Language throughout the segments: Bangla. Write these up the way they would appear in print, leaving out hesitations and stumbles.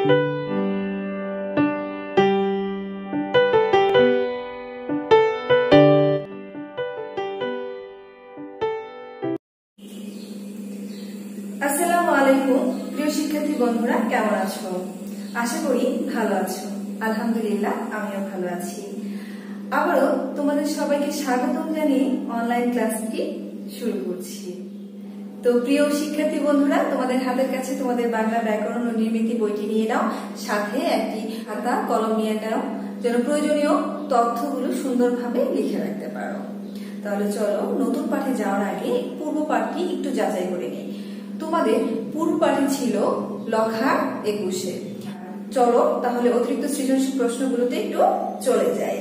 আসসালামু আলাইকুম প্রিয় শিক্ষার্থী বন্ধুরা, কেমন আছো? আশা করি ভালো আছো। আলহামদুলিল্লাহ, আমিও ভালো আছি। আবারও তোমাদের সবাইকে স্বাগতম জানিয়ে অনলাইন ক্লাসটি শুরু করছি। তো প্রিয় শিক্ষার্থী বন্ধুরা, তোমাদের হাতের কাছে তোমাদের বাংলা ব্যাকরণ ও নির্মিতি বইটি নিয়ে নাও, সাথে একটি খাতা কলম নিয়ে নাও, যেন প্রয়োজনীয় তথ্যগুলো সুন্দরভাবে লিখে রাখতে পারো। তাহলে চলো নতুন পাঠে যাওয়ার আগে পূর্ব পাঠটি একটু যাচাই করে নিই। তোমাদের পূর্ব পাঠে ছিল লখার 21। চলো তাহলে অতিরিক্ত সৃজনশীল প্রশ্নগুলোতে একটু চলে যাই।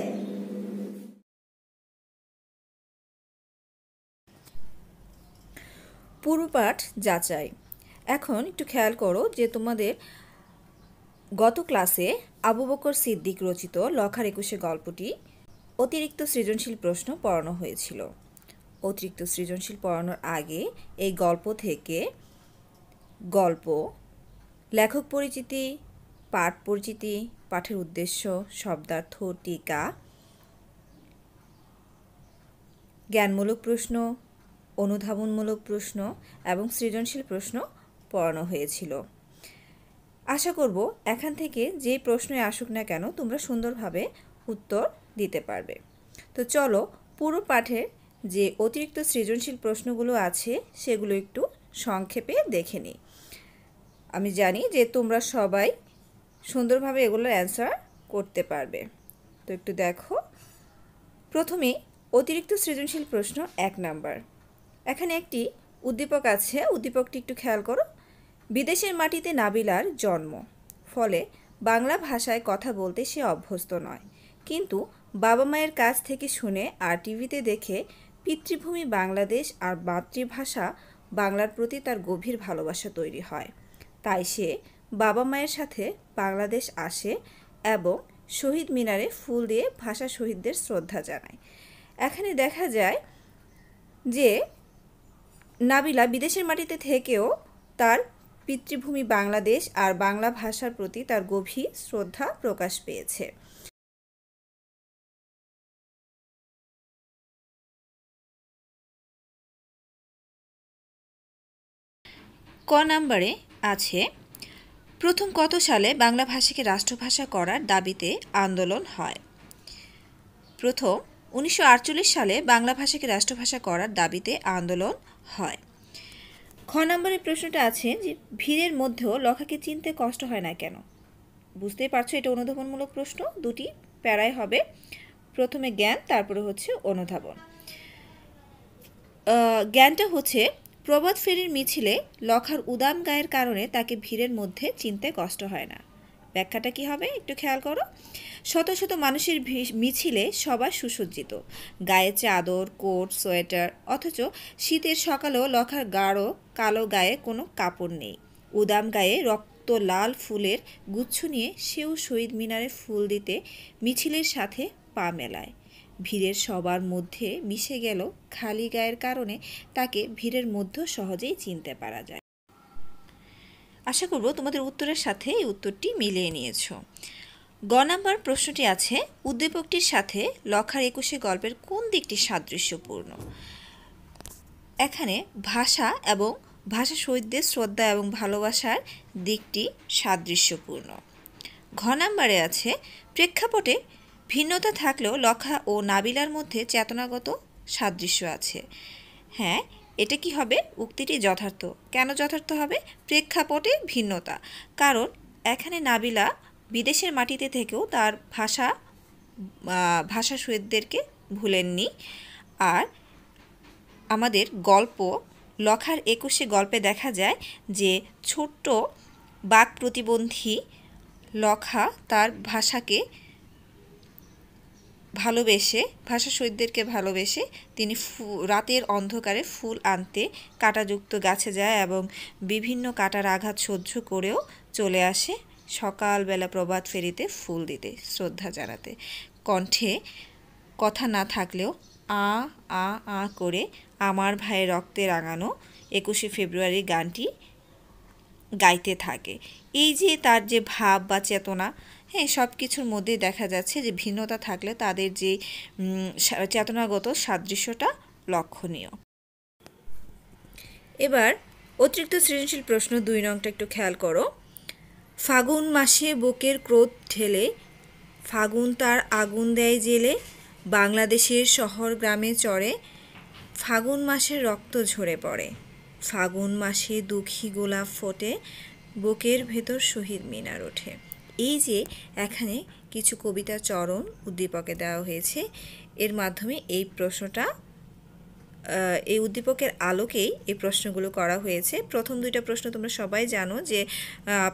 পূর্ব পাঠ যাচাই। এখন একটু খেয়াল করো যে তোমাদের গত ক্লাসে আবু বকর সিদ্দিক রচিত লখার 21 গল্পটি অতিরিক্ত সৃজনশীল প্রশ্ন পড়ানো হয়েছিল। অতিরিক্ত সৃজনশীল পড়ানোর আগে এই গল্প থেকে গল্প, লেখক পরিচিতি, পাঠ পরিচিতি, পাঠের উদ্দেশ্য, শব্দার্থ, টিকা, জ্ঞানমূলক প্রশ্ন, অনুধাবনমূলক প্রশ্ন এবং সৃজনশীল প্রশ্ন পড়ানো হয়েছিল। আশা করব এখান থেকে যে প্রশ্নই আসুক না কেন তোমরা সুন্দরভাবে উত্তর দিতে পারবে। তো চলো পুরো পাঠের যে অতিরিক্ত সৃজনশীল প্রশ্নগুলো আছে সেগুলো একটু সংক্ষেপে দেখে নিই। আমি জানি যে তোমরা সবাই সুন্দরভাবে এগুলোর অ্যান্সার করতে পারবে। তো একটু দেখো। প্রথমে অতিরিক্ত সৃজনশীল প্রশ্ন 1 নাম্বার। এখানে একটি উদ্দীপক আছে, উদ্দীপকটি একটু খেয়াল করো। বিদেশের মাটিতে নাবিলার জন্ম, ফলে বাংলা ভাষায় কথা বলতে সে অভ্যস্ত নয়, কিন্তু বাবা মায়ের কাছ থেকে শুনে আর টিভিতে দেখে পিতৃভূমি বাংলাদেশ আর মাতৃভাষা বাংলার প্রতি তার গভীর ভালোবাসা তৈরি হয়। তাই সে বাবা মায়ের সাথে বাংলাদেশ আসে এবং শহীদ মিনারে ফুল দিয়ে ভাষা শহীদদের শ্রদ্ধা জানায়। এখানে দেখা যায় যে নাবিলা বিদেশের মাটিতে থেকেও তার পিতৃভূমি বাংলাদেশ আর বাংলা ভাষার প্রতি তার গভীর শ্রদ্ধা প্রকাশ পেয়েছে। ক নাম্বারে আছে, প্রথম কত সালে বাংলা ভাষাকে রাষ্ট্রভাষা করার দাবিতে আন্দোলন হয়? প্রথম 1948 সালে বাংলা ভাষাকে রাষ্ট্রভাষা করার দাবিতে আন্দোলন হয়। খ নম্বরের প্রশ্নটা আছে যে ভিড়ের মধ্যেও লখাকে চিনতে কষ্ট হয় না কেন? বুঝতেই পারছো এটা অনুধাবনমূলক প্রশ্ন, দুটি প্যারায় হবে, প্রথমে জ্ঞান তারপরে হচ্ছে অনুধাবন। জ্ঞানটা হচ্ছে প্রভাত ফেরির মিছিলে লখার উদাম গায়ের কারণে তাকে ভিড়ের মধ্যে চিনতে কষ্ট হয় না। ব্যাখ্যাটা কি হবে একটু খেয়াল করো। শত শত মানুষের মিছিলে সবার সুসজ্জিত, গায়ে চাদর, কোট, সোয়েটার, অথচ শীতের সকালেও লখার গাঢ় কালো গায়ে কোনো কাপড় নেই। উদাম গায়ে রক্ত লাল ফুলের গুচ্ছ নিয়ে সেও শহীদ মিনারে ফুল দিতে মিছিলের সাথে পা মেলায়। ভিড়ের সবার মধ্যে মিশে গেল খালি গায়ের কারণে তাকে ভিড়ের মধ্যে সহজেই চিনতে পারা যায়। আশা করব তোমাদের উত্তরের সাথে এই উত্তরটি মিলিয়ে নিয়েছো। গ নাম্বার প্রশ্নটি আছে, উদ্দীপকটির সাথে লখার 21 গল্পের কোন দিকটি সাদৃশ্যপূর্ণ? এখানে ভাষা এবং ভাষা শহীদদের শ্রদ্ধা এবং ভালোবাসার দিকটি সাদৃশ্যপূর্ণ। ঘ নাম্বারে আছে, প্রেক্ষাপটে ভিন্নতা থাকলেও লখা ও নাবিলার মধ্যে চেতনাগত সাদৃশ্য আছে। হ্যাঁ, এটা কি হবে? উক্তিটি যথার্থ। কেন যথার্থ হবে? প্রেক্ষাপটে ভিন্নতা, কারণ এখানে নাবিলা বিদেশের মাটিতে থেকেও তার ভাষা শহীদদেরকে ভুলেননি। আর আমাদের গল্প লখার 21 গল্পে দেখা যায় যে ছোট্ট বাক প্রতিবন্ধী লখা তার ভাষাকে ভালোবেসে, ভাষা শহীদদেরকে ভালোবেসে তিনি রাতের অন্ধকারে ফুল আনতে কাঁটাযুক্ত গাছে যায় এবং বিভিন্ন কাঁটার আঘাত সহ্য করেও চলে আসে সকালবেলা প্রভাত ফেরিতে ফুল দিতে, শ্রদ্ধা জানাতে। কণ্ঠে কথা না থাকলেও আ আ আ করে আমার ভাইয়ের রক্তে রাঙানো 21শে ফেব্রুয়ারি গানটি গাইতে থাকে। এই যে তার যে ভাব বা চেতনা, হ্যাঁ, সব কিছুর মধ্যেই দেখা যাচ্ছে যে ভিন্নতা থাকলে তাদের যে চেতনাগত সাদৃশ্যটা লক্ষণীয়। এবার অতিরিক্ত সৃজনশীল প্রশ্ন 2 নংটা একটু খেয়াল করো। ফাগুন মাসে বুকের ক্রোধ ঢেলে, ফাগুন তার আগুন দেয় জেলে, বাংলাদেশের শহর গ্রামে চড়ে, ফাগুন মাসে রক্ত ঝরে পড়ে, ফাগুন মাসে দুঃখী গোলাপ ফোটে, বুকের ভেতর শহীদ মিনার ওঠে। এই যে এখানে কিছু কবিতার চরণ উদ্দীপকে দেওয়া হয়েছে, এর মাধ্যমে এই প্রশ্নটা এই উদ্দীপকের আলোকেই এই প্রশ্নগুলো করা হয়েছে। প্রথম 2টা প্রশ্ন তোমরা সবাই জানো যে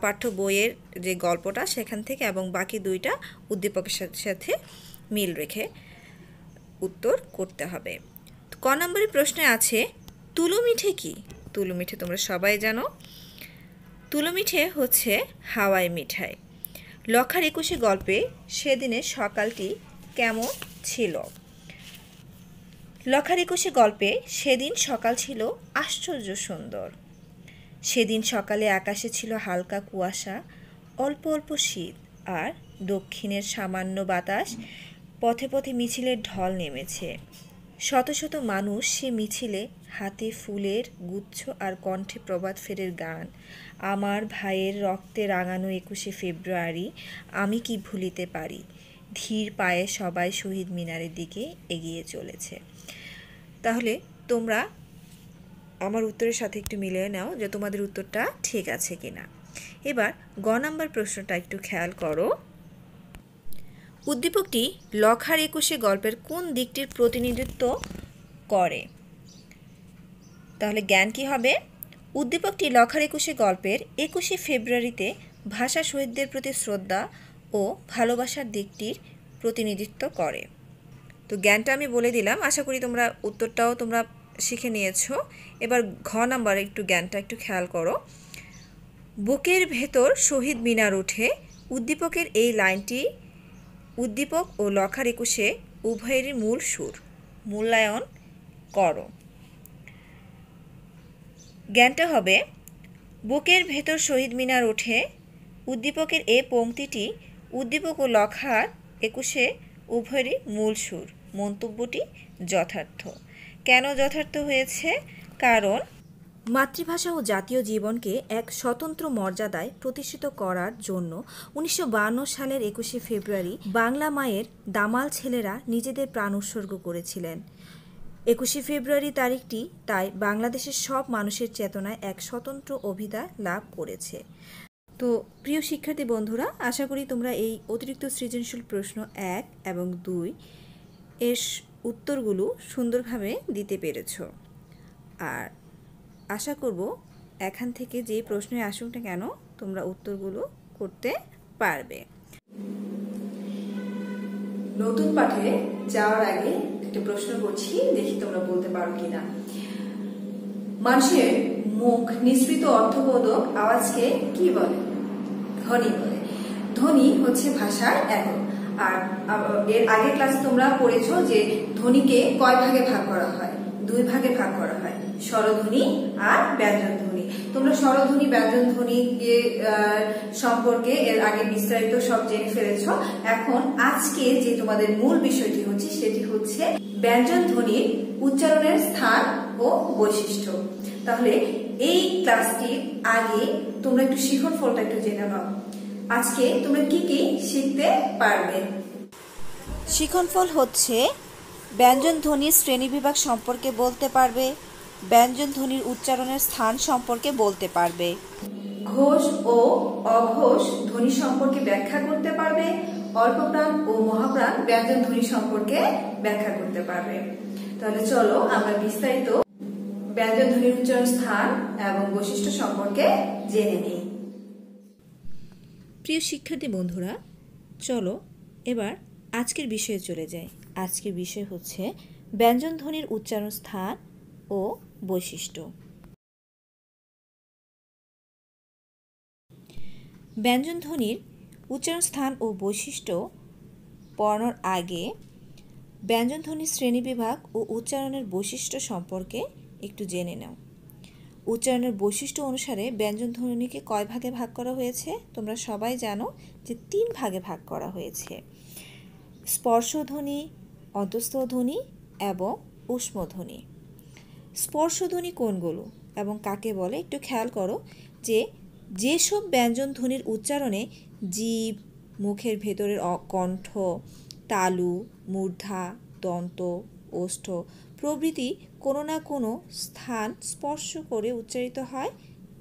পাঠ্য বইয়ের যে গল্পটা সেখান থেকে, এবং বাকি 2টা উদ্দীপকের সাথে মিল রেখে উত্তর করতে হবে। ক নম্বরের প্রশ্নে আছে তুলো মিঠে কি? তুলো মিঠে তোমরা সবাই জানো। তুলো মিঠে হচ্ছে হাওয়াই মিঠাই। লখার 21 গল্পে সেদিনের সকালটি কেমন ছিল? লখার 21 গল্পে সেদিন সকাল ছিল আশ্চর্য সুন্দর। সেদিন সকালে আকাশে ছিল হালকা কুয়াশা, অল্প অল্প শীত, আর দক্ষিণের সামান্য বাতাস। পথে পথে মিছিলের ঢল নেমেছে। শত শত মানুষ সে মিছিলে, হাতে ফুলের গুচ্ছ আর কণ্ঠে প্রভাত ফেরের গান। আমার ভাইয়ের রক্তে রাঙানো 21শে ফেব্রুয়ারি আমি কি ভুলিতে পারি। ধীর পায়ে সবাই শহীদ মিনারের দিকে এগিয়ে চলেছে। তাহলে তোমরা আমার উত্তরের সাথে একটু মিলিয়ে নাও যে তোমাদের উত্তরটা ঠিক আছে কিনা। এবার গ নাম্বার প্রশ্নটা একটু খেয়াল করো। উদ্দীপকটি লখার 21 গল্পের কোন দিকটির প্রতিনিধিত্ব করে? তাহলে জ্ঞান কি হবে? উদ্দীপকটি লখার 21 গল্পের 21শে ফেব্রুয়ারিতে ভাষা শহীদদের প্রতি শ্রদ্ধা ও ভালোবাসার দিকটির প্রতিনিধিত্ব করে। তো জ্ঞানটা আমি বলে দিলাম, আশা করি তোমরা উত্তরটাও তোমরা শিখে নিয়েছো। এবার ঘ নাম্বার একটু জ্ঞানটা একটু খেয়াল করো। বুকের ভেতর শহীদ মিনার ওঠে, উদ্দীপকের এই লাইনটি উদ্দীপক ও লখার 21 উভয়েরই মূল সুর। মূল্যায়ন করো। জ্ঞানটা হবে বুকের ভেতর শহীদ মিনার ওঠে, উদ্দীপকের এই পংক্তিটি উদ্দীপক ও লখার 21 উভয়েরই মূল সুর। মন্তব্যটি যথার্থ। কেন যথার্থ হয়েছে? কারণ মাতৃভাষা ও জাতীয় জীবনকে এক স্বতন্ত্র মর্যাদায় প্রতিষ্ঠিত করার জন্য 1952 সালের 21শে ফেব্রুয়ারি বাংলা মায়ের দামাল ছেলেরা নিজেদের প্রাণ উৎসর্গ করেছিলেন। 21শে ফেব্রুয়ারি তারিখটি তাই বাংলাদেশের সব মানুষের চেতনায় এক স্বতন্ত্র অভিধা লাভ করেছে। তো প্রিয় শিক্ষার্থী বন্ধুরা, আশা করি তোমরা এই অতিরিক্ত সৃজনশীল প্রশ্ন 1 এবং 2 এর উত্তরগুলো সুন্দরভাবে দিতে পেরেছ। আর আশা করব এখান থেকে যে প্রশ্নই আসুক না কেন তোমরা উত্তরগুলো করতে পারবে। নতুন পাঠে যাওয়ার আগে একটা প্রশ্ন করছি, দেখি তোমরা বলতে পারো কিনা। মানুষের মুখ নিঃসৃত অর্থবোধক আওয়াজকে কি বলে? ধ্বনি বলে। ধ্বনি হচ্ছে ভাষার একক। আর এর আগের ক্লাসে তোমরা পড়েছো যে ধ্বনিকে কয় ভাগে ভাগ করা হয়? 2 ভাগে ভাগ করা হয়, স্বরধ্বনি আর ব্যঞ্জন ধ্বনি। তোমরা স্বরধ্বনি ব্যঞ্জন ধ্বনি সম্পর্কে এর আগে বিস্তারিত সব জেনে ফেলেছো। এখন আজকে যে তোমাদের মূল বিষয়টি হচ্ছে সেটি হচ্ছে ব্যঞ্জন ধ্বনির উচ্চারণের স্থান ও বৈশিষ্ট্য। তাহলে এই ক্লাসটির আগে তোমরা একটু শিখন ফলটা একটু জেনে নাও। আজকে তোমরা কি কি শিখতে পারবে? শিখন ফল হচ্ছে ব্যঞ্জন ধ্বনির শ্রেণীবিভাগ সম্পর্কে বলতে পারবে, ব্যঞ্জন ধ্বনির উচ্চারণের স্থান সম্পর্কে বলতে পারবে, ঘোষ ও অঘোষ ধ্বনি সম্পর্কে ব্যাখ্যা করতে পারবে, অল্পপ্রাণ ও মহাপ্রাণ ব্যঞ্জন ধ্বনি সম্পর্কে ব্যাখ্যা করতে পারবে। তাহলে চলো আমরা বিস্তারিত ব্যঞ্জন ধ্বনির উচ্চারণ স্থান এবং বৈশিষ্ট্য সম্পর্কে জেনে নিই। প্রিয় শিক্ষার্থী বন্ধুরা, চলো এবার আজকের বিষয়ে চলে যাই। আজকের বিষয় হচ্ছে ব্যঞ্জন ধ্বনির উচ্চারণ স্থান ও বৈশিষ্ট্য। ব্যঞ্জন ধ্বনির উচ্চারণ স্থান ও বৈশিষ্ট্য পড়ানোর আগে ব্যঞ্জন ধ্বনির শ্রেণীবিভাগ ও উচ্চারণের বৈশিষ্ট্য সম্পর্কে একটু জেনে নাও। উচ্চারণের বৈশিষ্ট্য অনুসারে ব্যঞ্জন ধ্বনিকে কয় ভাগে ভাগ করা হয়েছে? তোমরা সবাই জানো যে 3 ভাগে ভাগ করা হয়েছে। স্পর্শধ্বনি, অন্তঃস্থধ্বনি এবং ঊষ্মধ্বনি। স্পর্শধ্বনি কোনগুলো এবং কাকে বলে একটু খেয়াল করো যে যেসব ব্যঞ্জন ধ্বনির উচ্চারণে জিভ, মুখের ভেতরের কণ্ঠ, তালু, মূর্ধা, দন্ত, ওষ্ঠ প্রভৃতি কোনো না কোনো স্থান স্পর্শ করে উচ্চারিত হয়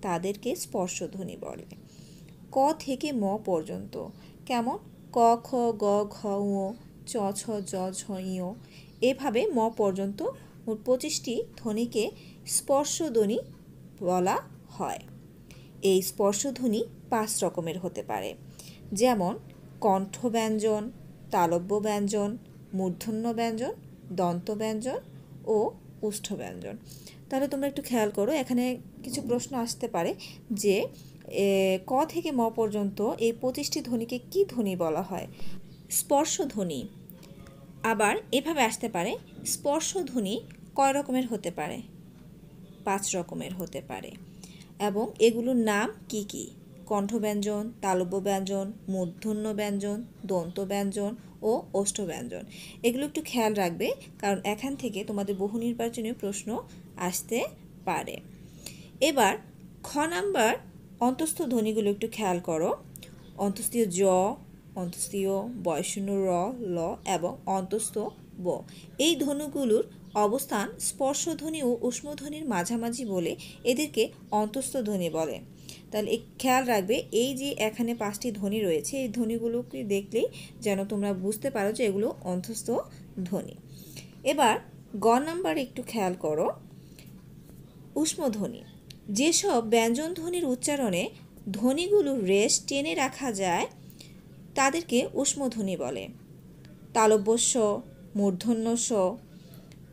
তাদেরকে স্পর্শধ্বনি বলে। ক থেকে ম পর্যন্ত কেমন? ক, খ, গ, ঘ, ঙ, চ, ছ, জ, ঝ, ঞ এভাবে ম পর্যন্ত মোট 25টি ধ্বনিকে স্পর্শধ্বনি বলা হয়। এই স্পর্শধ্বনি 5 রকমের হতে পারে, যেমন কণ্ঠ ব্যঞ্জন, তালব্য ব্যঞ্জন, মূর্ধন্য ব্যঞ্জন, দন্ত ব্যঞ্জন ও ওষ্ঠ ব্যঞ্জন। তাহলে তোমরা একটু খেয়াল করো, এখানে কিছু প্রশ্ন আসতে পারে যে ক থেকে ম পর্যন্ত এই 25টি ধ্বনিকে কি ধ্বনি বলা হয়? স্পর্শধ্বনি। আবার এভাবে আসতে পারে, স্পর্শধ্বনি কয় রকমের হতে পারে? 5 রকমের হতে পারে। এবং এগুলোর নাম কি কি? কণ্ঠব্যঞ্জন, তালব্য ব্যঞ্জন, মূর্ধন্য ব্যঞ্জন, দন্ত ব্যঞ্জন ও ওষ্ঠ ব্যঞ্জন। এগুলো একটু খেয়াল রাখবে, কারণ এখান থেকে তোমাদের বহু নির্বাচনী প্রশ্ন আসতে পারে। এবার খ নাম্বার অন্তঃস্থ ধ্বনিগুলো একটু খেয়াল করো। অন্তঃস্থীয় জ, অন্তঃস্থীয় বয়শূন্য র, ল এবং অন্তঃস্থ ব। এই ধ্বনিগুলোর অবস্থান স্পর্শধ্বনি ও ঊষ্মধ্বনির মাঝামাঝি বলে এদেরকে অন্তঃস্থ ধ্বনি বলে। তাহলে খেয়াল রাখবে, এই যে এখানে 5টি ধ্বনি রয়েছে, এই ধ্বনিগুলোকে দেখলেই যেন তোমরা বুঝতে পারো যে এগুলো অন্তঃস্থ ধ্বনি। এবার গ নাম্বার একটু খেয়াল করো, ঊষ্মধ্বনি। যেসব ব্যঞ্জন ধ্বনির উচ্চারণে ধ্বনিগুলোর রেশ টেনে রাখা যায় তাদেরকে ঊষ্মধ্বনি বলে। তালব্যস্ব, মূর্ধন্যস্ব,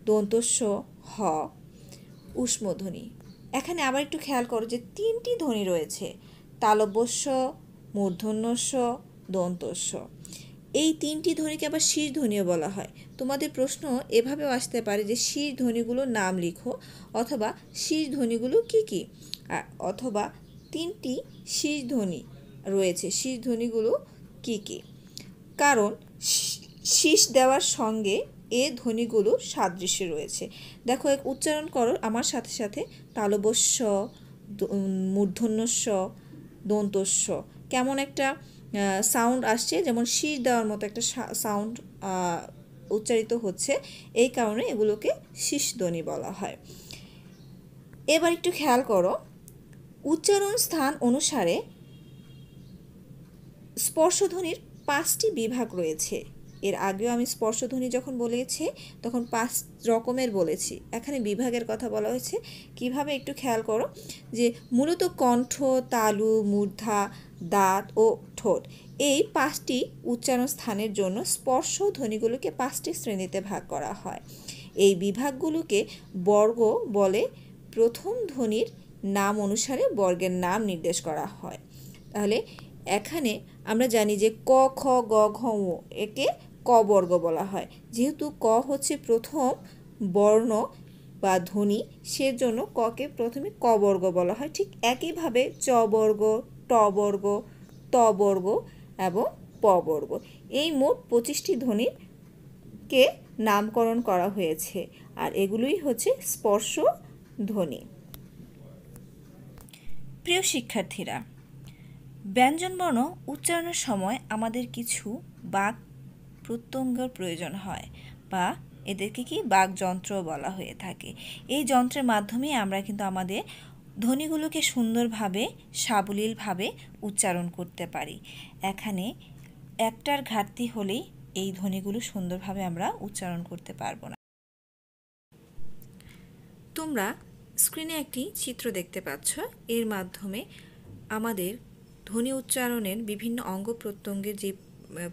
দন্তস্ব, হ ঊষ্মধ্বনি। এখানে আবার একটু খেয়াল করো যে 3টি ধ্বনি রয়েছে, তালব্যস্ব, মূর্ধন্যস্ব, দন্তস্ব। এই 3টি ধ্বনিকে আবার শীর্ষ ধ্বনিও বলা হয়। তোমাদের প্রশ্ন এভাবেও আসতে পারে যে শীর্ষ ধ্বনিগুলোর নাম লিখো, অথবা শীর্ষ ধ্বনিগুলো কি কি, অথবা 3টি শীর্ষ ধ্বনি রয়েছে, শীর্ষ ধ্বনিগুলো কি কি? কারণ শীষ দেওয়ার সঙ্গে এ ধ্বনিগুলো সাদৃশ্য রয়েছে। দেখো, এক উচ্চারণ করো আমার সাথে সাথে, তালব্যস্ব, মূর্ধন্যস্ব, দন্তস্ব। কেমন একটা সাউন্ড আসছে, যেমন শীষ দেওয়ার মতো একটা সাউন্ড উচ্চারিত হচ্ছে, এই কারণে এগুলোকে শীষ ধ্বনি বলা হয়। এবার একটু খেয়াল করো, উচ্চারণ স্থান অনুসারে স্পর্শধ্বনির 5টি বিভাগ রয়েছে। এর আগেও আমি স্পর্শধ্বনি যখন বলেছি তখন 5 রকমের বলেছি, এখানে বিভাগের কথা বলা হয়েছে। কিভাবে একটু খেয়াল করো যে মূলত কণ্ঠ, তালু, মূর্ধা, দাঁত ও ঠোঁট এই 5টি উচ্চারণ স্থানের জন্য স্পর্শ ধ্বনিগুলোকে 5টি শ্রেণীতে ভাগ করা হয়। এই বিভাগগুলোকে বর্গ বলে। প্রথম ধ্বনির নাম অনুসারে বর্গের নাম নির্দেশ করা হয়। তাহলে এখানে আমরা জানি যে ক, খ, গ, ঘ, ঙ একে ক বর্গ বলা হয়। যেহেতু ক হচ্ছে প্রথম বর্ণ বা ধ্বনি, সেজন্য ককে প্রথমে ক বর্গ বলা হয়। ঠিক একইভাবে চ বর্গ, ট বর্গ, ত বর্গ এবং প বর্গ, এই মোট 25টি ধ্বনিকে নামকরণ করা হয়েছে, আর এগুলোই হচ্ছে স্পর্শ ধ্বনি। প্রিয় শিক্ষার্থীরা, ব্যঞ্জনবর্ণ উচ্চারণের সময় আমাদের কিছু বাক প্রত্যঙ্গের প্রয়োজন হয়, বা এদেরকে কি বাকযন্ত্র বলা হয়ে থাকে। এই যন্ত্রের মাধ্যমে আমরা কিন্তু আমাদের ধ্বনিগুলোকে সুন্দরভাবে, সাবলীলভাবে উচ্চারণ করতে পারি। এখানে একটার ঘাটতি হলেই এই ধ্বনিগুলো সুন্দরভাবে আমরা উচ্চারণ করতে পারবো না। তোমরা স্ক্রিনে একটি চিত্র দেখতে পাচ্ছ, এর মাধ্যমে আমাদের ধ্বনি উচ্চারণের বিভিন্ন অঙ্গ প্রত্যঙ্গের যে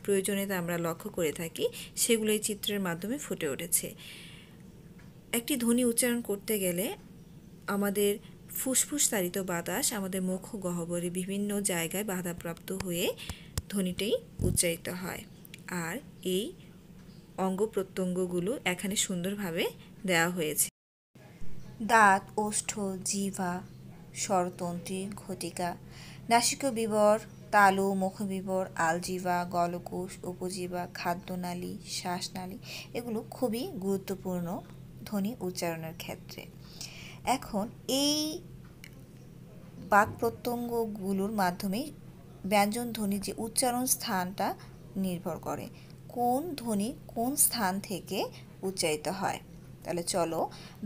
প্রয়োজনীয়তা আমরা লক্ষ্য করে থাকি সেগুলো এই চিত্রের মাধ্যমে ফুটে উঠেছে। একটি ধ্বনি উচ্চারণ করতে গেলে আমাদের ফুসফুস তাড়িত বাতাস আমাদের মুখ গহ্বরে বিভিন্ন জায়গায় বাধাপ্রাপ্ত হয়ে ধ্বনিটি উচ্চারিত হয়, আর এই অঙ্গ প্রত্যঙ্গগুলো এখানে সুন্দরভাবে দেওয়া হয়েছে। দাঁত, ওষ্ঠ, জিহ্বা, স্বরতন্ত্রী, ঘটিকা, নাসিক বিবর, তালু, মুখবিবর, আলজিহ্বা, গলকোষ, উপজিহ্বা, খাদ্যনালী, শ্বাসনালী এগুলো খুবই গুরুত্বপূর্ণ ধ্বনি উচ্চারণের ক্ষেত্রে। এখন এই বাক প্রত্যঙ্গগুলোর মাধ্যমে ব্যঞ্জন ধ্বনির যে উচ্চারণ স্থানটা নির্ভর করে কোন ধ্বনি কোন স্থান থেকে উচ্চারিত হয়। তাহলে চলো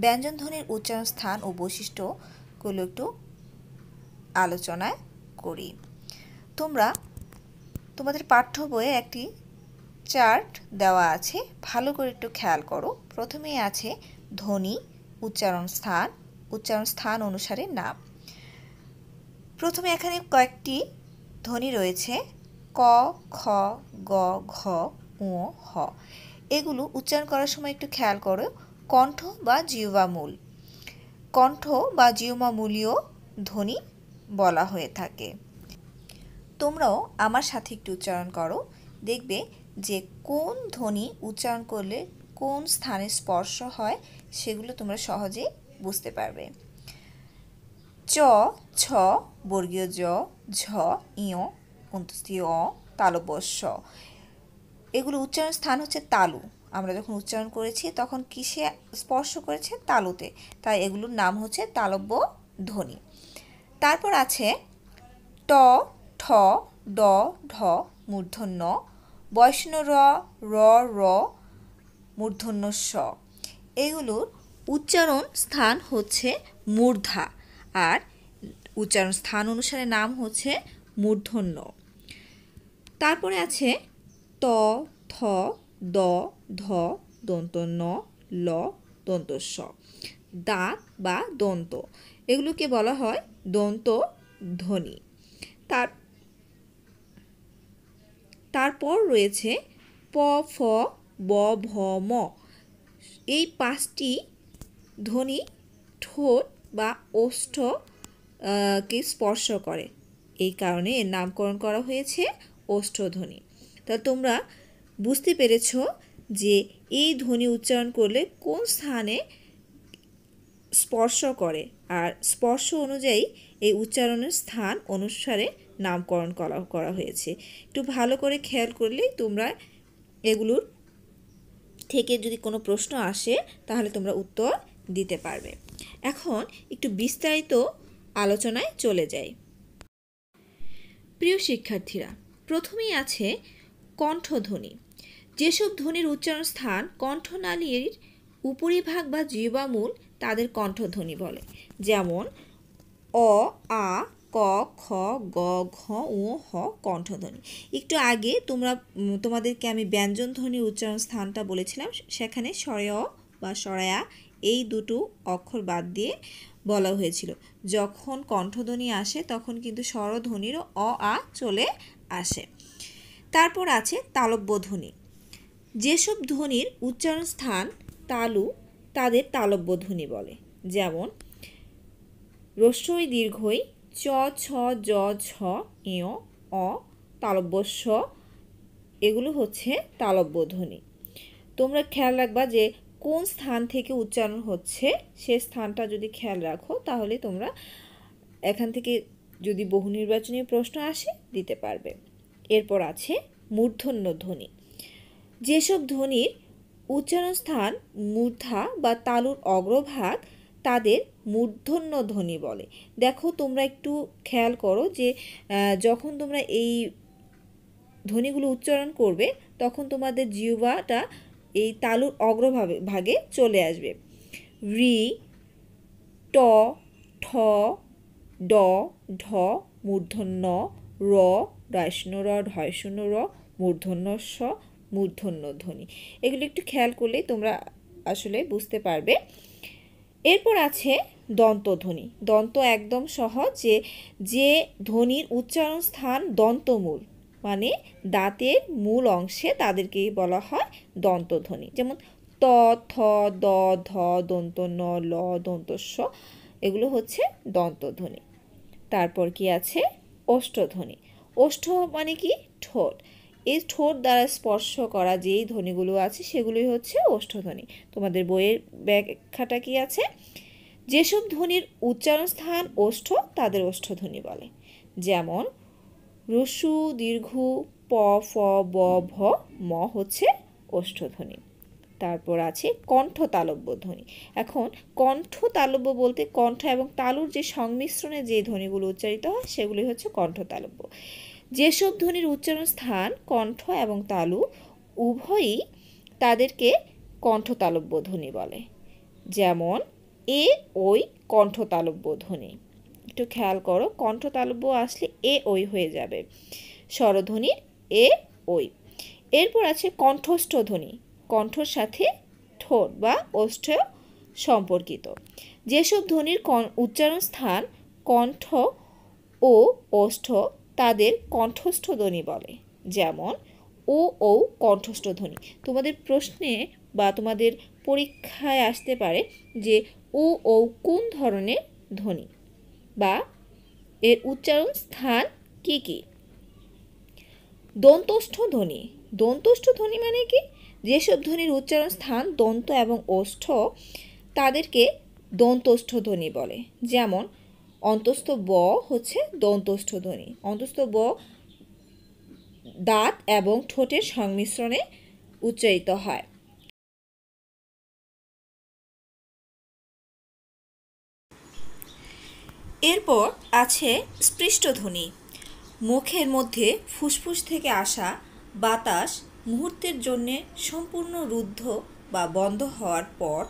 ব্যঞ্জন ধ্বনির উচ্চারণ স্থান ও বৈশিষ্ট্যগুলো একটু আলোচনা করি। তোমরা তোমাদের পাঠ্য বইয়ে একটি চার্ট দেওয়া আছে, ভালো করে একটু খেয়াল করো। প্রথমেই আছে ধ্বনি, উচ্চারণ স্থান অনুসারে নাম। প্রথমে এখানে কয়েকটি ধ্বনি রয়েছে ক, খ, গ, ঘ, ঙ, হ। এগুলো উচ্চারণ করার সময় একটু খেয়াল করো, কণ্ঠ বা জিহ্বামূল, কণ্ঠ বা জিহ্বামূলীয় ধ্বনি বলা হয়ে থাকে। তোমরাও আমার সাথে একটু উচ্চারণ করো, দেখবে যে কোন ধ্বনি উচ্চারণ করলে কোন স্থানে স্পর্শ হয় সেগুলো তোমরা সহজেই বুঝতে পারবে। চ, ছ, বর্গীয় জ, ঝ, ইয়, অন্তস্থীয় অ, তালব্য শ। এগুলো উচ্চারণ স্থান হচ্ছে তালু। আমরা যখন উচ্চারণ করেছি তখন কিসে স্পর্শ করেছে? তালুতে, তাই এগুলোর নাম হচ্ছে তালব্য ধ্বনি। তারপর আছে ট, ঠ, ড, ঢ, মূর্ধন্য, বৈষ্ণব র, র, র, মূর্ধন্য স। এগুলোর উচ্চারণ স্থান হচ্ছে মূর্ধা, আর উচ্চারণ স্থান অনুসারে নাম হচ্ছে মূর্ধন্য। তারপরে আছে ত, থ, দ, ধ, দন্ত ন, ল, দন্ত স। দাঁত বা দন্ত, এগুলোকে বলা হয় দন্ত ধ্বনি। তারপর রয়েছে প, ফ, ব, ভ, ম। এই পাঁচটি ধ্বনি ঠোঁট বা ওষ্ঠ কে স্পর্শ করে, এই কারণে এর নামকরণ করা হয়েছে ওষ্ঠধ্বনি। তা তোমরা বুঝতে পেরেছ যে এই ধ্বনি উচ্চারণ করলে কোন স্থানে স্পর্শ করে, আর স্পর্শ অনুযায়ী এই উচ্চারণের স্থান অনুসারে নামকরণ করা হয়েছে। একটু ভালো করে খেয়াল করলেই তোমরা এগুলোর থেকে যদি কোনো প্রশ্ন আসে তাহলে তোমরা উত্তর দিতে পারবে। এখন একটু বিস্তারিত আলোচনায় চলে যাই। প্রিয় শিক্ষার্থীরা, প্রথমেই আছে কণ্ঠধ্বনি। যেসব ধ্বনির উচ্চারণ স্থান কণ্ঠনালীর উপরিভাগ বা জিহ্বামূল তাদের কণ্ঠধ্বনি বলে। যেমন অ, আ, ক, খ, গ, ঘ, ঙ, হ কণ্ঠধ্বনি। একটু আগে তোমাদেরকে আমি ব্যঞ্জন ধ্বনির উচ্চারণ স্থানটা বলেছিলাম, সেখানে স্বরে অ বা স্বরে আ এই দুটো অক্ষর বাদ দিয়ে বলা হয়েছিল। যখন কণ্ঠধ্বনি আসে তখন কিন্তু স্বরধ্বনিরও অ, আ চলে আসে। তারপর আছে তালব্য ধ্বনি। যেসব ধ্বনির উচ্চারণ স্থান তালু তাদের তালব্য ধ্বনি বলে। যেমন রস্বই দীর্ঘই চ, ছ, জ, ঝ, ইয়, অ, তালব্য স, এগুলো হচ্ছে তালব্য ধ্বনি। তোমরা খেয়াল রাখবা যে কোন স্থান থেকে উচ্চারণ হচ্ছে, সে স্থানটা যদি খেয়াল রাখো তাহলে তোমরা এখান থেকে যদি বহু নির্বাচনী প্রশ্ন আসে দিতে পারবে। এরপর আছে মূর্ধন্য ধ্বনি। যেসব ধ্বনির উচ্চারণ স্থান মূর্ধা বা তালুর অগ্রভাগ তাদের মূর্ধন্য ধ্বনি বলে। দেখো তোমরা একটু খেয়াল করো যে যখন তোমরা এই ধ্বনিগুলো উচ্চারণ করবে তখন তোমাদের জিহ্বাটা এই তালুর অগ্রভাগে চলে আসবে। রি, ট, ঠ, ড, ঢ, মূর্ধন্য র, ঢয়শূন্য র, ঢয়শূন্য র, মূর্ধন্য স, মূর্ধন্য ধ্বনি। এগুলো একটু খেয়াল করলেই তোমরা আসলে বুঝতে পারবে। এরপর আছে দন্তধ্বনি। দন্ত একদম সহজ, যে ধ্বনির উচ্চারণ স্থান দন্তমূল মানে দাঁতের মূল অংশে তাদেরকেই বলা হয় দন্তধ্বনি। যেমন ত, থ, দ, ধ, দন্ত ন, ল, দন্ত স, এগুলো হচ্ছে দন্তধ্বনি। তারপর কি আছে ওষ্ঠধ্বনি। ওষ্ঠ মানে কি? ঠোঁট। এই ঠোঁট দ্বারা স্পর্শ করা যেই ধ্বনিগুলো আছে সেগুলোই হচ্ছে ওষ্ঠধ্বনি। তোমাদের বইয়ের ব্যাখ্যাটা কি আছে? যেসব ধ্বনির উচ্চারণ স্থান ওষ্ঠ তাদের ওষ্ঠধ্বনি বলে। যেমন রস্যু দীর্ঘ প ফ ব ভ ম হচ্ছে ওষ্ঠধ্বনি। তারপর আছে কণ্ঠ তালব্য ধ্বনি। এখন কণ্ঠ তালব্য বলতে কণ্ঠ এবং তালুর যে সংমিশ্রণে যে ধ্বনিগুলো উচ্চারিত হয় সেগুলি হচ্ছে কণ্ঠ তালব্য। যেসব ধ্বনির উচ্চারণ স্থান কণ্ঠ এবং তালু উভয়ই তাদেরকে কণ্ঠ তালব্য ধ্বনি বলে। যেমন এ ওই কণ্ঠ তালব্য ধ্বনি। একটু খেয়াল করো, কণ্ঠ তালব্য আসলে এ ওই হয়ে যাবে, স্বরধ্বনির এ ওই। এরপর আছে কণ্ঠস্থ ধ্বনি, কণ্ঠর সাথে ঠোঁট বা ওষ্ঠ সম্পর্কিত। যেসব ধ্বনির উচ্চারণ স্থান কণ্ঠ ও ওষ্ঠ তাদের কণ্ঠস্থ ধ্বনি বলে। যেমন ও ও কণ্ঠস্থ ধ্বনি। তোমাদের প্রশ্নে বা তোমাদের পরীক্ষায় আসতে পারে যে ও ও কোন ধরনের ধ্বনি বা এর উচ্চারণ স্থান কি কি। দন্তস্থ ধ্বনি। দন্তস্থ ধ্বনি মানে কি? যেসব ধ্বনির উচ্চারণ স্থান দন্ত এবং ওষ্ঠ তাদেরকে দন্তস্থ ধ্বনি বলে। যেমন অন্তস্থ ব হচ্ছে দন্তস্থ ধ্বনি। অন্তস্থ ব দাঁত এবং ঠোঁটের সংমিশ্রণে উচ্চারিত হয়। এরপর আছে স্পৃষ্ট ধ্বনি। মুখের মধ্যে ফুসফুস থেকে আসা বাতাস মুহূর্তের জন্যে সম্পূর্ণ রুদ্ধ বা বন্ধ হওয়ার পর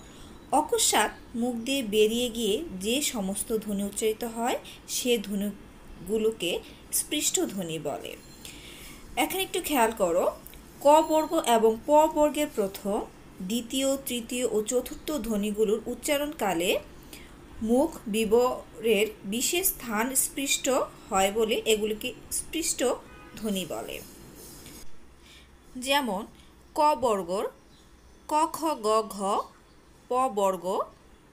অকস্মাৎ মুখ দিয়ে বেরিয়ে গিয়ে যে সমস্ত ধ্বনি উচ্চারিত হয় সে ধ্বনিগুলোকে স্পৃষ্ট ধ্বনি বলে। এখানে একটু খেয়াল করো, ক বর্গ এবং প বর্গের প্রথম, দ্বিতীয়, তৃতীয় ও চতুর্থ ধ্বনিগুলোর উচ্চারণকালে মুখ বিবরের বিশেষ স্থান স্পৃষ্ট হয় বলে এগুলিকে স্পৃষ্ট ধ্বনি বলে। যেমন ক বর্গর ক খ গ ঘ, প বর্গ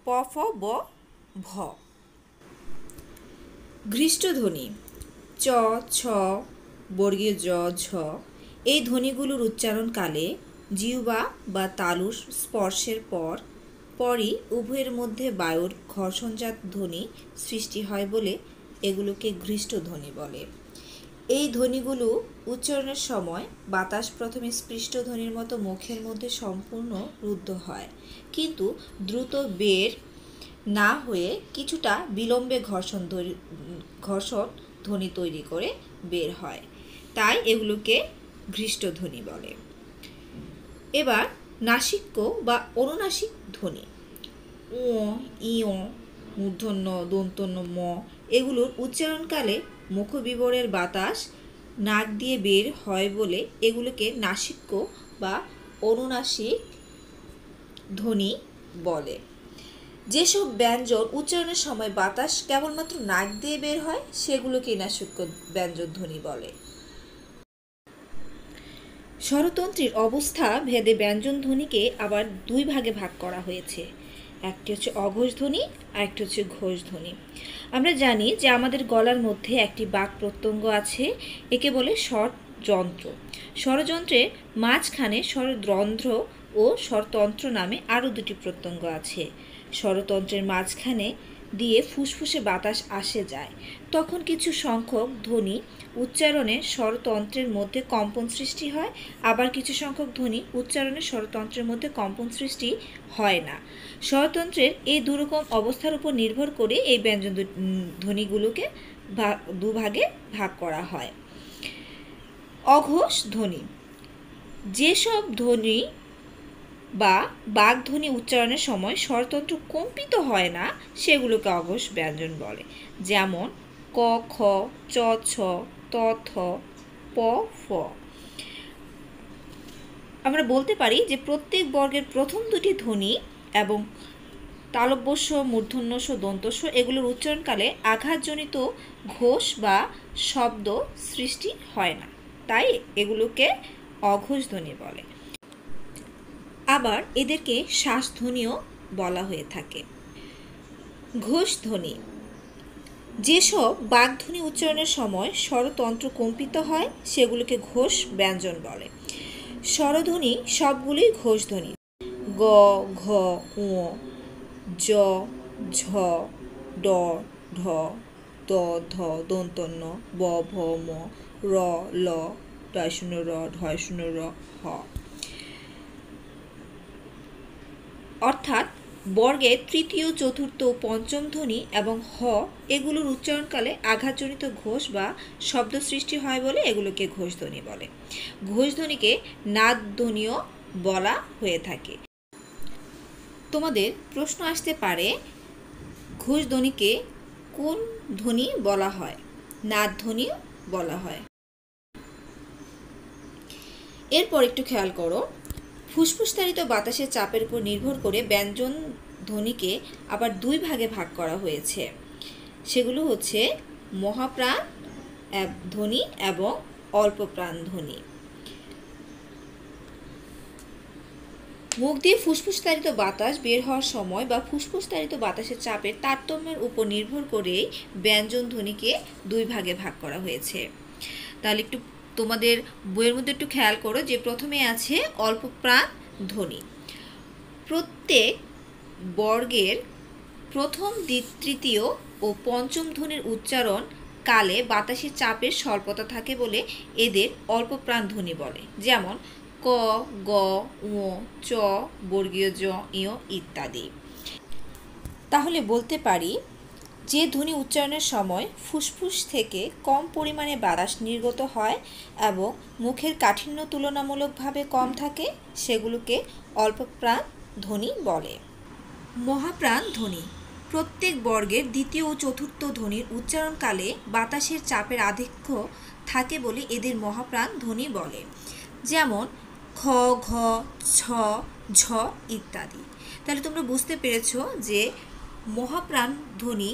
প ফ ব ভ। ঘৃষ্ট ধ্বনি চ ছ বর্গীয় জ ঝ, এই ধ্বনিগুলোর উচ্চারণকালে জিহ্বা বা তালুর স্পর্শের পরই উভয়ের মধ্যে বায়ুর ঘর্ষণজাত ধ্বনি সৃষ্টি হয় বলে এগুলোকে ঘৃষ্ট ধ্বনি বলে। এই ধ্বনিগুলো উচ্চারণের সময় বাতাস প্রথমে স্পৃষ্ট ধ্বনির মতো মুখের মধ্যে সম্পূর্ণ রুদ্ধ হয়, কিন্তু দ্রুত বের না হয়ে কিছুটা বিলম্বে ঘর্ষণ ধ্বনি তৈরি করে বের হয়, তাই এগুলোকে ঘৃষ্ট ধ্বনি বলে। এবার নাসিক্য বা অনুনাসিক ধ্বনি ও ই ও মূর্ধন্য দন্তন্য ম, এগুলোর উচ্চারণকালে মুখবিবরের বাতাস নাক দিয়ে বের হয় বলে এগুলোকে নাসিক্য বা অনুনাসিক ধ্বনি বলে। যেসব ব্যঞ্জন উচ্চারণের সময় বাতাস কেবলমাত্র নাক দিয়ে বের হয় সেগুলোকে নাসিক্য ব্যঞ্জন ধ্বনি বলে। স্বরতন্ত্রের অবস্থা ভেদে ব্যঞ্জন ধ্বনিকে আবার দুই ভাগে ভাগ করা হয়েছে। একটি হচ্ছে অঘোষ ধ্বনি আর একটি হচ্ছে ঘোষ ধ্বনি। আমরা জানি যে আমাদের গলার মধ্যে একটি বাক প্রত্যঙ্গ আছে, একে বলে স্বরযন্ত্র। স্বরযন্ত্রের মাঝখানে স্বররন্ধ্র ও স্বরতন্ত্র নামে আরও দুটি প্রত্যঙ্গ আছে। স্বরতন্ত্রের মাঝখানে দিয়ে ফুসফুসে বাতাস আসে যায়, তখন কিছু সংখ্যক ধ্বনি উচ্চারণে স্বরতন্ত্রের মধ্যে কম্পন সৃষ্টি হয়, আবার কিছু সংখ্যক ধ্বনি উচ্চারণে স্বরতন্ত্রের মধ্যে কম্পন সৃষ্টি হয় না। স্বরতন্ত্রের এই দুরকম অবস্থার উপর নির্ভর করে এই ব্যঞ্জন ধ্বনিগুলোকে দুভাগে ভাগ করা হয়। অঘোষ ধ্বনি। যেসব ধ্বনি বা বাগধ্বনি উচ্চারণের সময় স্বরতন্ত্র কম্পিত হয় না সেগুলোকে অঘোষ ব্যঞ্জন বলে। যেমন ক খ চ ছ ত থ প ফ। আমরা বলতে পারি যে প্রত্যেক বর্গের প্রথম দুটি ধ্বনি এবং তালব্যস্ব মূর্ধন্যস্ব দন্তস্ব এগুলোর উচ্চারণকালে আঘাতজনিত ঘোষ বা শব্দ সৃষ্টি হয় না, তাই এগুলোকে অঘোষ ধ্বনি বলে। আবার এদেরকে শ্বাসধ্বনিও বলা হয়ে থাকে। ঘোষ ধ্বনি। যেসব বাগধ্বনি উচ্চারণের সময় স্বরতন্ত্র কম্পিত হয় সেগুলোকে ঘোষ ব্যঞ্জন বলে। স্বরধ্বনি সবগুলোই ঘোষ ধ্বনি। গ ঘ ঙ জ ঝ, ড, ঢ, দ, ধ, দন্তন্য, ব, ভ, ম, র, ল, ঢ র, ঢ র, হ। অর্থাৎ বর্গের তৃতীয়, চতুর্থ, পঞ্চম ধ্বনি এবং হ এগুলোর উচ্চারণকালে আঘাতজনিত ঘোষ বা শব্দ সৃষ্টি হয় বলে এগুলোকে ঘোষধ্বনি বলে। ঘোষধ্বনিকে নাদধ্বনিও বলা হয়ে থাকে। তোমাদের প্রশ্ন আসতে পারে ঘোষধ্বনিকে কোন ধ্বনি বলা হয়? নাদধ্বনিও বলা হয়। এরপর একটু খেয়াল করো, ফুসফুসতাড়িত বাতাসের চাপের উপর নির্ভর করে ব্যঞ্জন ধ্বনিকে আবার দুই ভাগে ভাগ করা হয়েছে। সেগুলো হচ্ছে মহাপ্রাণ ধ্বনি এবং অল্পপ্রাণ ধ্বনি। মুখ দিয়ে ফুসফুসতাড়িত বাতাস বের হওয়ার সময় বা ফুসফুসতাড়িত বাতাসের চাপের তারতম্যের উপর নির্ভর করে ব্যঞ্জন ধ্বনিকে দুই ভাগে ভাগ করা হয়েছে। তাহলে একটু তোমাদের বইয়ের মধ্যে একটু খেয়াল করো যে প্রথমে আছে অল্পপ্রাণ ধ্বনি। প্রত্যেক বর্গের প্রথম, তৃতীয় ও পঞ্চম ধ্বনির উচ্চারণ কালে বাতাসের চাপের স্বল্পতা থাকে বলে এদের অল্পপ্রাণ ধ্বনি বলে। যেমন ক, গ, ঙ, চ, বর্গীয় জ, ঞ ইত্যাদি। তাহলে বলতে পারি যে ধ্বনি উচ্চারণের সময় ফুসফুস থেকে কম পরিমাণে বাতাস নির্গত হয় এবং মুখের কাঠিন্য তুলনামূলকভাবে কম থাকে সেগুলোকে অল্পপ্রাণ ধ্বনি বলে। মহাপ্রাণ ধ্বনি। প্রত্যেক বর্গের দ্বিতীয় ও চতুর্থ ধ্বনির উচ্চারণকালে বাতাসের চাপের আধিক্য থাকে বলে এদের মহাপ্রাণ ধ্বনি বলে। যেমন খ, ঘ, ছ, ঝ ইত্যাদি। তাহলে তোমরা বুঝতে পেরেছো যে মহাপ্রাণ ধ্বনি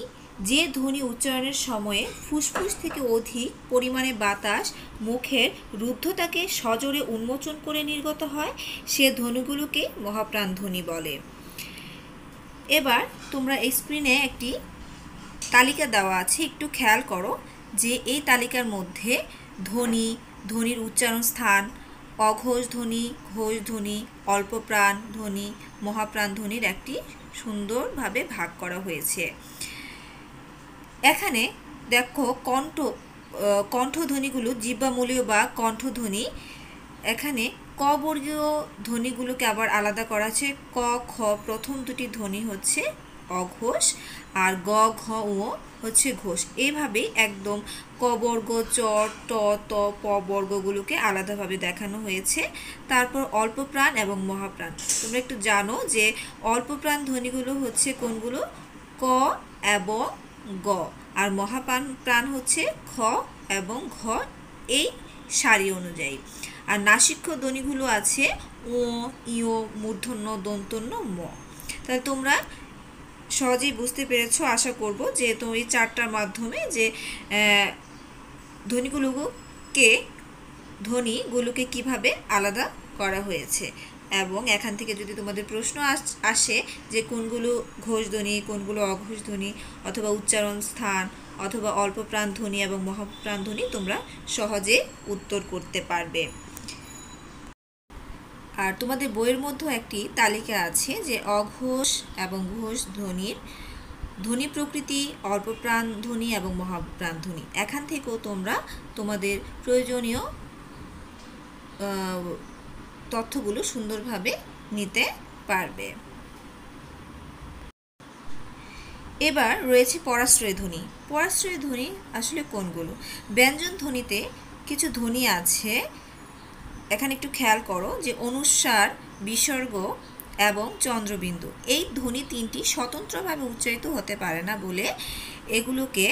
যে ধ্বনি উচ্চারণের সময়ে ফুসফুস থেকে অধিক পরিমাণে বাতাস মুখের রুদ্ধতাকে সজোরে উন্মোচন করে নির্গত হয় সে ধ্বনিগুলোকে মহাপ্রাণ ধ্বনি বলে। এবার তোমরা এই স্ক্রিনে একটি তালিকা দেওয়া আছে, একটু খেয়াল করো যে এই তালিকার মধ্যে ধ্বনি, ধ্বনির উচ্চারণ স্থান, অঘোষ ধ্বনি, ঘোষ ধ্বনি, অল্পপ্রাণ ধ্বনি, মহাপ্রাণ ধ্বনির একটি সুন্দরভাবে ভাগ করা হয়েছে। এখানে দেখো কণ্ঠধ্বনিগুলো জিহ্বামূলীয় বা কণ্ঠধ্বনি। এখানে ক বর্গীয় ধ্বনিগুলোকে আবার আলাদা করা আছে। ক, খ প্রথম দুটি ধ্বনি হচ্ছে অঘোষ আর গ, ঘ, ঙ হচ্ছে ঘোষ। এইভাবেই একদম ক বর্গ, চ, ট, ত, প বর্গগুলোকে আলাদাভাবে দেখানো হয়েছে। তারপর অল্পপ্রাণ এবং মহাপ্রাণ। তোমরা একটু জানো যে অল্পপ্রাণ ধ্বনিগুলো হচ্ছে কোনগুলো? ক এবং গ। আর মহাপ্রাণ হচ্ছে খ এবং ঘ এই সারি অনুযায়ী। আর নাসিক্য ধ্বনিগুলো আছে ও, ইও, মূর্ধন্য, দন্তন্য, ম। তাহলে তোমরা সহজেই বুঝতে পেরেছো আশা করব যে তোমরা এই চারটার মাধ্যমে যে ধ্বনিগুলোকে কিভাবে আলাদা করা হয়েছে। এবং এখান থেকে যদি তোমাদের প্রশ্ন আসে যে কোনগুলো ঘোষ ধ্বনি, কোনগুলো অঘোষ ধ্বনি, অথবা উচ্চারণ স্থান, অথবা অল্পপ্রাণ ধ্বনি এবং মহাপ্রাণ ধ্বনি, তোমরা সহজে উত্তর করতে পারবে। আর তোমাদের বইয়ের মধ্যে একটি তালিকা আছে যে অঘোষ এবং ঘোষ ধ্বনির ধ্বনি প্রকৃতি, অল্পপ্রাণ ধ্বনি এবং মহাপ্রাণ ধ্বনি। এখান থেকেও তোমরা তোমাদের প্রয়োজনীয় তথ্যগুলো সুন্দরভাবে নিতে পারবে। এবার রয়েছে পরাশ্রয় ধ্বনি। পরাশ্রয় ধ্বনি আসলে কোনগুলো? ব্যঞ্জন ধ্বনিতে কিছু ধ্বনি আছে, এখানে একটু খেয়াল করো যে অনুস্বার, বিসর্গ এবং চন্দ্রবিন্দু। এই ধ্বনি তিনটি স্বতন্ত্রভাবে উচ্চারিত হতে পারে না বলে এগুলোকে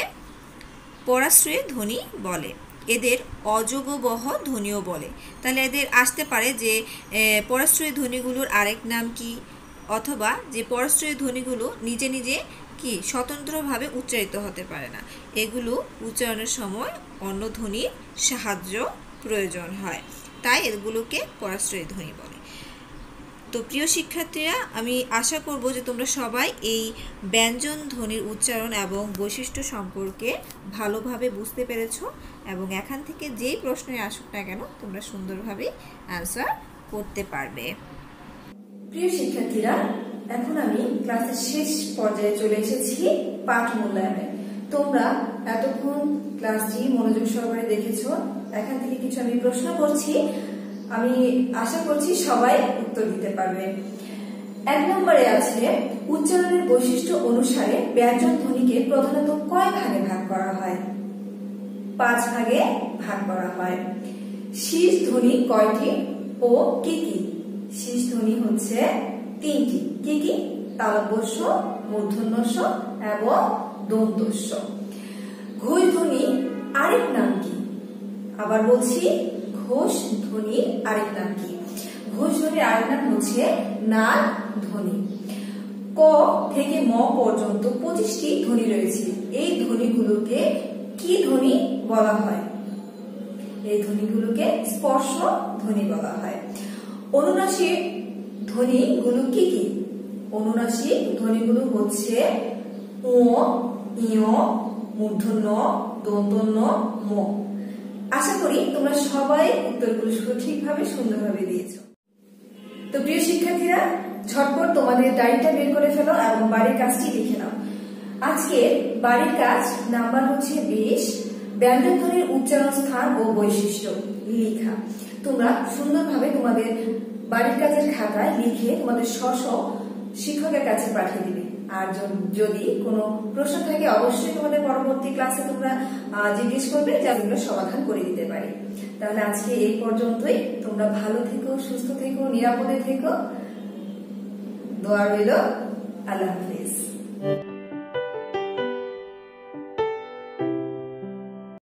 পরাশ্রয় ধ্বনি বলে। এদের অযোগবহ ধ্বনিও বলে। তাহলে এদের আসতে পারে যে পরাশ্রয় ধ্বনিগুলোর আরেক নাম কি, অথবা যে পরাশ্রয় ধ্বনিগুলো নিজে নিজে কি স্বতন্ত্রভাবে উচ্চারিত হতে পারে না, এগুলো উচ্চারণের সময় অন্য ধ্বনির সাহায্য প্রয়োজন হয়, তাই এগুলোকে পরাশ্রয় ধ্বনি বলে। তো প্রিয় শিক্ষার্থীরা, আমি আশা করব যে তোমরা সবাই এই ব্যঞ্জন ধ্বনির উচ্চারণ এবং বৈশিষ্ট্য সম্পর্কে ভালোভাবে বুঝতে পেরেছো এবং এখান থেকে যেই প্রশ্নই আসুক না কেন তোমরা সুন্দরভাবে অ্যান্সার করতে পারবে। প্রিয় শিক্ষার্থীরা, এখন আমি ক্লাসের শেষ পর্যায়ে চলে এসেছি পাঠ মূল্যায়নে। তোমরা এতক্ষণ ক্লাসটি মনোযোগ সহকারে দেখেছো। এখান থেকে কিছু আমি প্রশ্ন করছি, আমি আশা করছি সবাই উত্তর দিতে পারবে। 1 নম্বরে আছে, উচ্চারণের বৈশিষ্ট্য অনুসারে ব্যঞ্জন ধ্বনিকে প্রধানত কয় ভাগে ভাগ করা হয়? 5 ভাগে ভাগ করা হয়। শীর্ষ ধ্বনি কয়টি ও কি কি? শীর্ষ ধ্বনি হচ্ছে 3টি। কি কি? তালব্যস্য, মূর্ধন্যস্য এবং দন্তস্য। ঘোষ ধ্বনি আরেক নাম কি? আবার বলছি, ঘোষ ধ্বনি আরেক নাম কি? ঘোষ ধ্বনির আরেক নাম হচ্ছে নাদ ধ্বনি। ক থেকে ম পর্যন্ত 25টি ধ্বনি রয়েছে। এই ধ্বনিগুলোকে কি ধ্বনি বলা হয়? এই ধ্বনিগুলোকে স্পর্শ ধ্বনি বলা হয়। অনুনাসিক ধ্বনিগুলো কি কি? অনুনাসিক ধ্বনিগুলো হচ্ছে ও, ইয়, মূর্ধন্য, দন্তন্য, ম। আশা করি তোমরা সবাই উত্তরগুলো সঠিকভাবে সুন্দরভাবে দিয়েছো। তো প্রিয় শিক্ষার্থীরা, ঝটপট তোমাদের ডায়েরিটা বের করে ফেলো এবং বাড়ির কাজটি লিখে নাও। আজকে বাড়ির কাজ নাম্বার হচ্ছে 20, ব্যঞ্জন ধ্বনির উচ্চারণ স্থান ও বৈশিষ্ট্য লেখা। তোমরা সুন্দরভাবে তোমাদের বাড়ির কাজের খাতায় লিখে তোমাদের স্ব শিক্ষকের কাছে পাঠিয়ে দিবে। আর যদি কোনো প্রশ্ন থাকে অবশ্যই তোমাদের পরবর্তী ক্লাসে তোমরা জিজ্ঞেস করবে, যেগুলো সমাধান করে দিতে পারি। তাহলে আজকে এই পর্যন্তই। তোমরা ভালো থেকো, সুস্থ থেকো, নিরাপদে থেকো। দোয়া রইল। আল্লাহ হাফেজ।